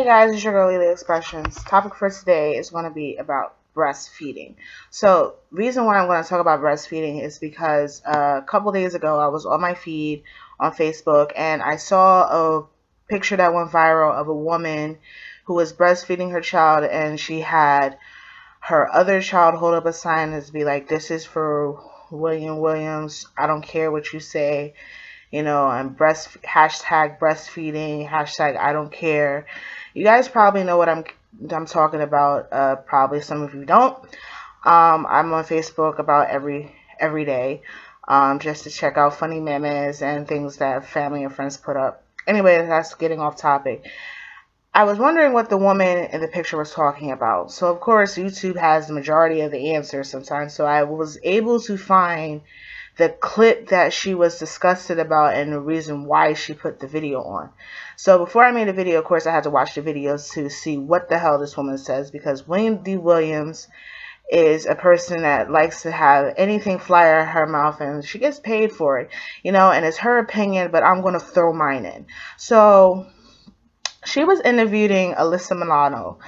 Hey guys, it's your girl Lily Expressions. Topic for today is going to be about breastfeeding. So, reason why I'm going to talk about breastfeeding is because a couple days ago I was on my feed on Facebook and I saw a picture that went viral of a woman who was breastfeeding her child, and she had her other child hold up a sign to be like, "This is for William Williams. I don't care what you say." And hashtag breastfeeding, hashtag I don't care. You guys probably know what I'm talking about. Probably some of you don't. I'm on Facebook about every day, just to check out funny memes and things that family and friends put up. Anyway, that's getting off topic. I was wondering what the woman in the picture was talking about. So of course YouTube has the majority of the answers sometimes. So I was able to find the clip that she was disgusted about and the reason why she put the video on. So before I made the video, of course, I had to watch the videos to see what the hell this woman says, because Wendy Williams is a person that likes to have anything fly out of her mouth, and she gets paid for it, and it's her opinion, but I'm going to throw mine in. So she was interviewing Alyssa Milano,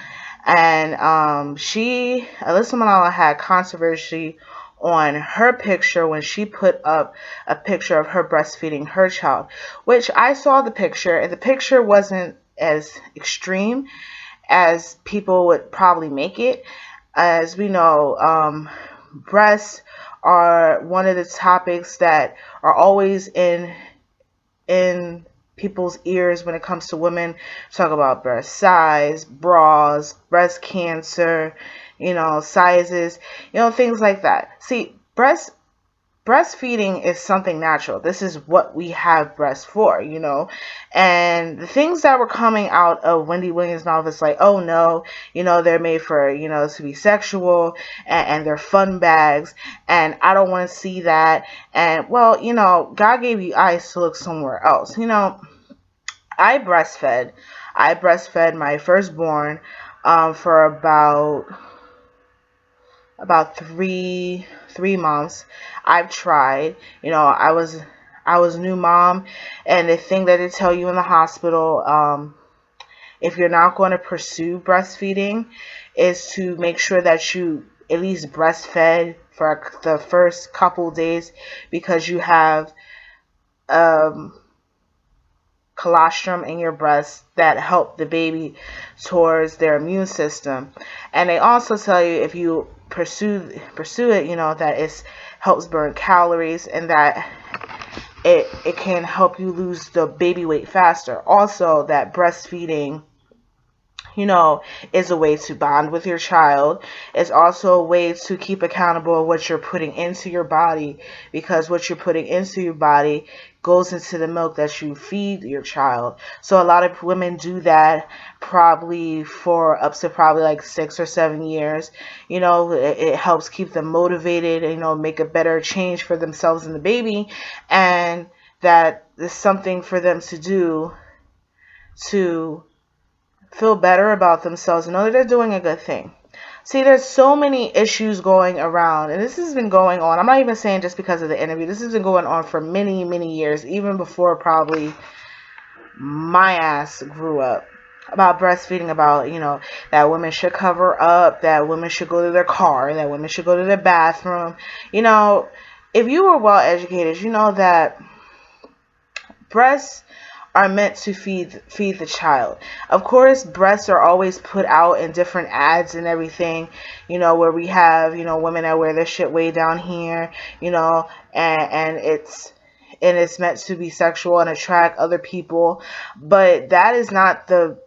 and Alyssa Milano had controversy on her picture when she put up a picture of her breastfeeding her child, which I saw the picture, and the picture wasn't as extreme as people would probably make it. As we know, breasts are one of the topics that are always in people's ears when it comes to women. Talk about breast size, bras, breast cancer, sizes, things like that. See, breastfeeding is something natural. This is what we have breasts for, and the things that were coming out of Wendy Williams' mouth is like, oh no, they're made for, to be sexual, and they're fun bags, and I don't want to see that. And well, God gave you eyes to look somewhere else. I breastfed. I breastfed my firstborn for about three months. I've tried. I was a new mom, and the thing that they tell you in the hospital, if you're not going to pursue breastfeeding, is to make sure that you at least breastfed for the first couple days, because you have colostrum in your breast that help the baby towards their immune system. And they also tell you, if you pursue it, that it helps burn calories, and that it can help you lose the baby weight faster. Also, that breastfeeding is a way to bond with your child. It's also a way to keep accountable of what you're putting into your body, because what you're putting into your body goes into the milk that you feed your child. So a lot of women do that probably for up to probably like 6 or 7 years. It helps keep them motivated, make a better change for themselves and the baby, and that is something for them to do to feel better about themselves and know that they're doing a good thing. See, there's so many issues going around, and this has been going on. I'm not even saying just because of the interview. This has been going on for many, many years, even before probably my ass grew up, about breastfeeding, about, that women should cover up, that women should go to their car, that women should go to their bathroom. If you were well educated, you know that breasts are meant to feed the child. Of course, breasts are always put out in different ads and everything, where we have, women that wear their shit way down here, and it's meant to be sexual and attract other people. But that is not the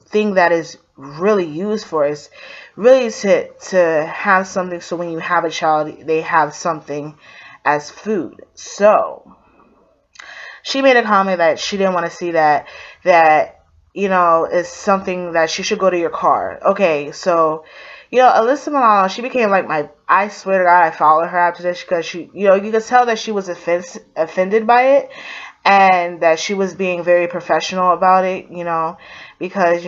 thing that is really used for. It's really to have something, so when you have a child, they have something as food. So she made a comment that she didn't want to see that is something that she should go to your car. Okay, so Alyssa Milano, she became like I swear to God, I followed her after this, because she, you could tell that she was offended by it, and that she was being very professional about it, because,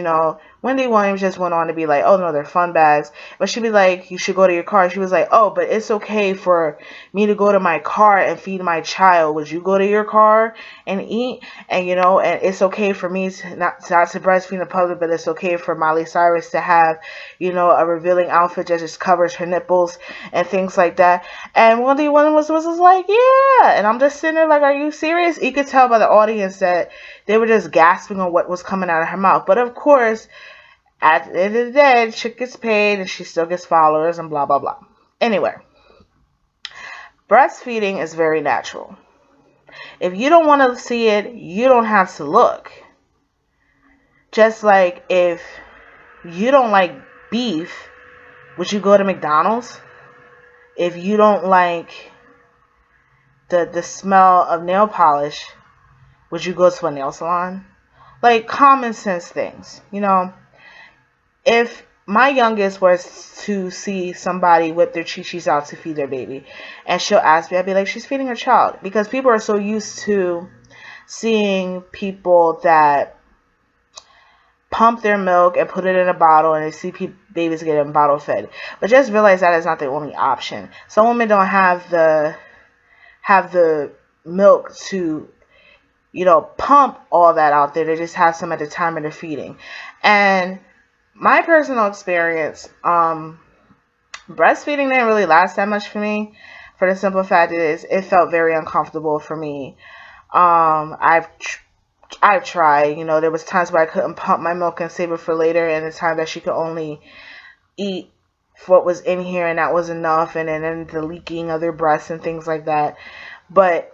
Wendy Williams just went on to be like, oh no, they're fun bags. But she'd be like, you should go to your car. She was like, oh, but it's okay for me to go to my car and feed my child. Would you go to your car and eat? And, and it's okay for me to not to breastfeed in the public, but it's okay for Miley Cyrus to have, a revealing outfit that just covers her nipples and things like that. And Wendy Williams was just like, yeah. And I'm just sitting there like, are you serious? You could tell by the audience that they were just gasping on what was coming out of her mouth. But of course, at the end of the day, the chick gets paid and she still gets followers and blah, blah, blah. Anyway, breastfeeding is very natural. If you don't want to see it, you don't have to look. Just like if you don't like beef, would you go to McDonald's? If you don't like the smell of nail polish, would you go to a nail salon? Like common sense things, If my youngest was to see somebody whip their chi-chis out to feed their baby, and she'll ask me, I'd be like, she's feeding her child. Because people are so used to seeing people that pump their milk and put it in a bottle, and they see babies getting bottle fed. But just realize that is not the only option. Some women don't have the milk to, pump all that out there. They just have some at the time of their feeding. And my personal experience, breastfeeding didn't really last that much for me, for the simple fact is it felt very uncomfortable for me. I've tried, there was times where I couldn't pump my milk and save it for later, and the time that she could only eat what was in here, and that was enough, and then the leaking of their breasts and things like that. But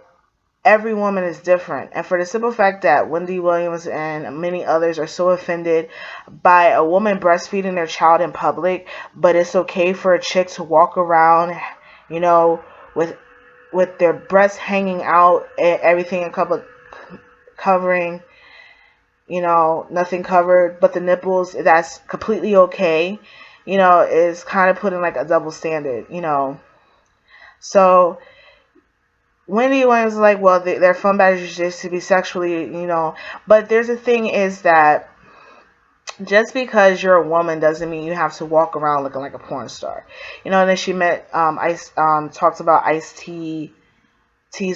every woman is different, and for the simple fact that Wendy Williams and many others are so offended by a woman breastfeeding their child in public, but it's okay for a chick to walk around, with their breasts hanging out and everything covering, nothing covered but the nipples, that's completely okay, is kind of putting like a double standard, So Wendy Williams is like, well, they're fun bags just to be sexually, But there's the thing is that just because you're a woman doesn't mean you have to walk around looking like a porn star. And then she talks about Ice-T's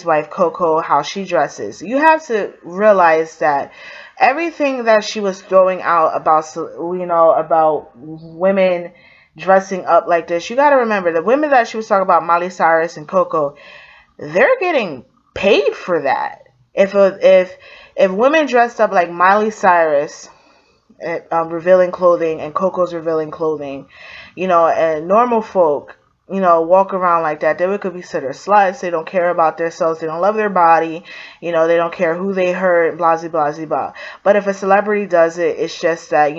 wife, Coco, how she dresses. You have to realize that everything that she was throwing out about women dressing up like this, you got to remember the women that she was talking about, Miley Cyrus and Coco, they're getting paid for that. If women dressed up like Miley Cyrus, revealing clothing, and Coco's revealing clothing, and normal folk, walk around like that, they would could be considered sluts. They don't care about themselves. They don't love their body. They don't care who they hurt, blah, blah, blah, blah. But if a celebrity does it, it's just that,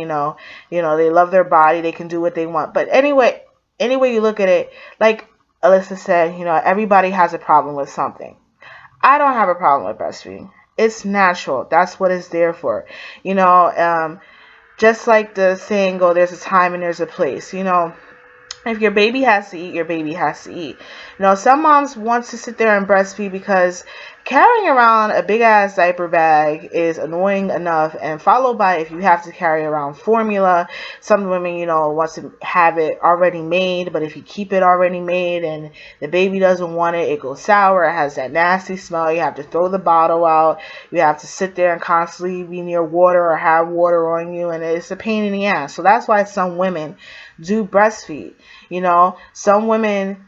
they love their body. They can do what they want. But anyway you look at it, like Alyssa said, everybody has a problem with something. I don't have a problem with breastfeeding. It's natural. That's what it's there for. Just like the saying, there's a time and there's a place. If your baby has to eat, your baby has to eat. Some moms want to sit there and breastfeed because carrying around a big ass diaper bag is annoying enough, and followed by if you have to carry around formula. Some women, want to have it already made, but if you keep it already made and the baby doesn't want it, it goes sour. It has that nasty smell. You have to throw the bottle out. You have to sit there and constantly be near water or have water on you, and it's a pain in the ass. So that's why some women do breastfeed. Some women,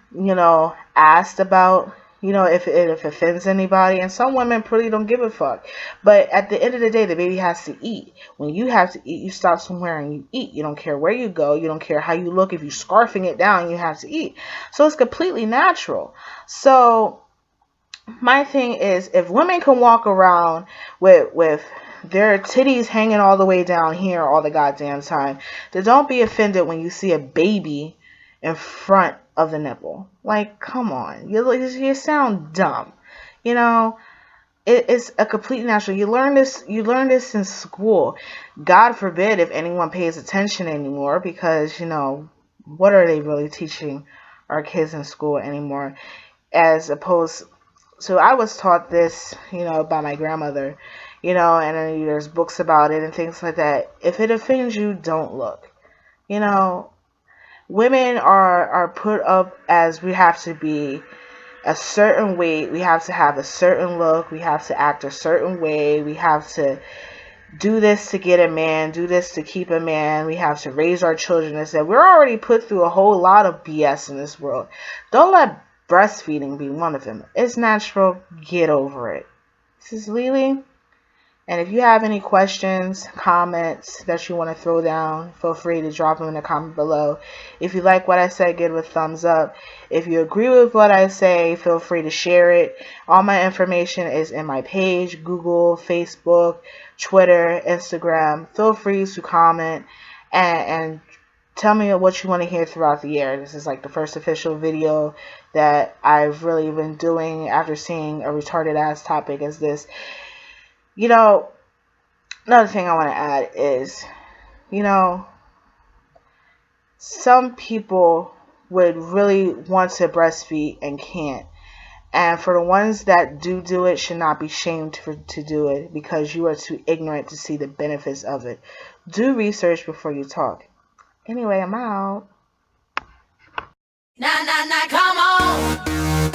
asked about, if it offends anybody, and some women pretty don't give a fuck. But at the end of the day, the baby has to eat. When you have to eat, you stop somewhere and you eat. You don't care where you go. You don't care how you look. If you're scarfing it down, you have to eat. So it's completely natural. So my thing is, if women can walk around with their titties hanging all the way down here all the goddamn time, then don't be offended when you see a baby in front of the nipple. Like, come on. You sound dumb. It's a complete natural. You learn this in school. God forbid if anyone pays attention anymore, because, what are they really teaching our kids in school anymore? As opposed, so I was taught this, by my grandmother. and then there's books about it and things like that. If it offends you, don't look. Women are put up as we have to be a certain weight, we have to have a certain look, we have to act a certain way, we have to do this to get a man, do this to keep a man, we have to raise our children. And said we're already put through a whole lot of BS in this world. Don't let breastfeeding be one of them. It's natural. Get over it. This is Lily. And if you have any questions, comments that you want to throw down, feel free to drop them in the comment below. If you like what I said, give it a thumbs up. If you agree with what I say, feel free to share it. All my information is in my page, Google, Facebook, Twitter, Instagram. Feel free to comment and tell me what you want to hear throughout the year. This is like the first official video that I've really been doing after seeing a retarded ass topic as this. Another thing I want to add is, some people would really want to breastfeed and can't. And for the ones that do it, should not be shamed to do it because you are too ignorant to see the benefits of it. Do research before you talk. Anyway, I'm out. Nah, nah, nah, come on.